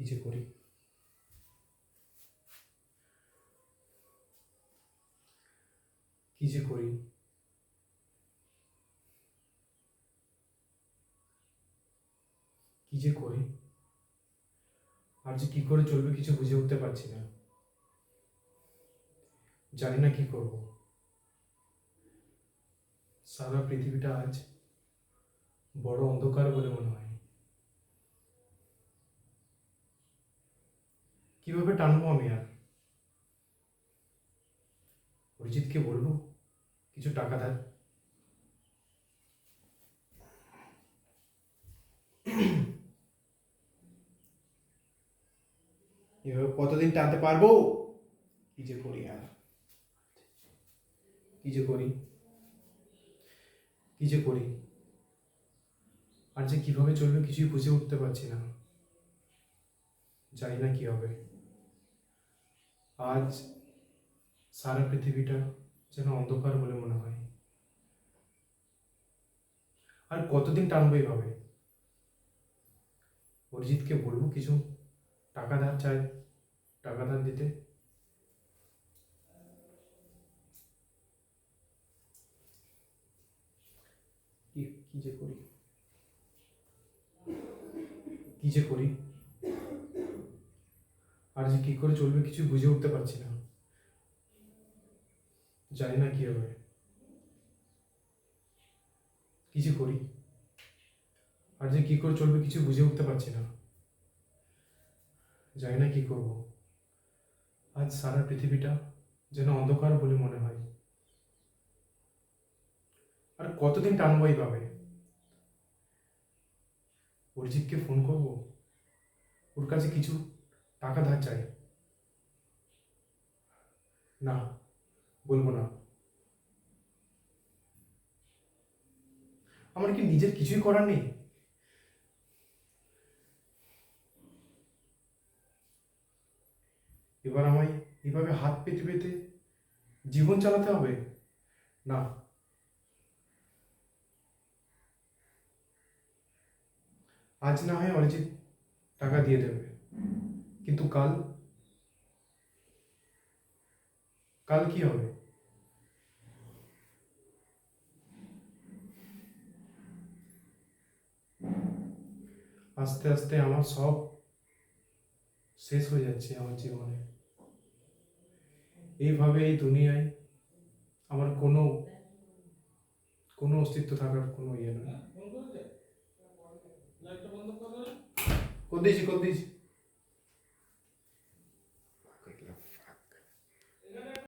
কি যে করি, কি যে করি, কি যে করি, আর যে কি করে চলবে কিছু বুঝে উঠতে পারছি না। জানি না কি করব। সারা পৃথিবীটা আজ বড় অন্ধকার বলে মনে হয়। কিভাবে টানবো আমি আর? অরিজিৎকে বলবো কিছু টাকা ধার। এভাবে কতদিন টানতে পারবো? কি যে করি আর, কি যে করি, কি যে করি, আর যে কিভাবে চলবে কিছুই বুঝে উঠতে পারছি না। জানি না কি হবে। আজ সারা পৃথিবীটা যেন অন্ধকার বলে মনে হয়। আর কতদিন টানবো এইভাবে? অরিজিৎকে বলবো কিছু টাকা ধার চাই, টাকা ধার দিতে। কি কি যে করি, কি যে করি, আর যে কি করে চলবে কিছু বুঝে উঠতে পারছি না। জানি না কি হবে। কি যে করি, আর যে কি করে চলবে কিছু বুঝে উঠতে পারছি না। জানি না কি করব। আজ সারা পৃথিবীটা যেন অন্ধকার বলে মনে হয়। আর কতদিন টানবো এইভাবে? অরিজিৎকে ফোন করব, ওর কাছে কিছু টাকা ধার চাই। না, বলবো না। আমার কি নিজের কিছুই করার নেই? এবার আমায় এভাবে হাত পেতে পেতে জীবন চালাতে হবে? না, আজ না হয় অরিজিৎ টাকা দিয়ে দেবে, কিন্তু কাল, কাল কি হবে? আস্তে আস্তে আমার সব শেষ হয়ে যাচ্ছে আমার জীবনে। এইভাবে এই দুনিয়ায় আমার কোনো কোনো অস্তিত্ব থাকার কোনো ইয়ে নেই। কর দিয়েছি, কর দিয়েছি।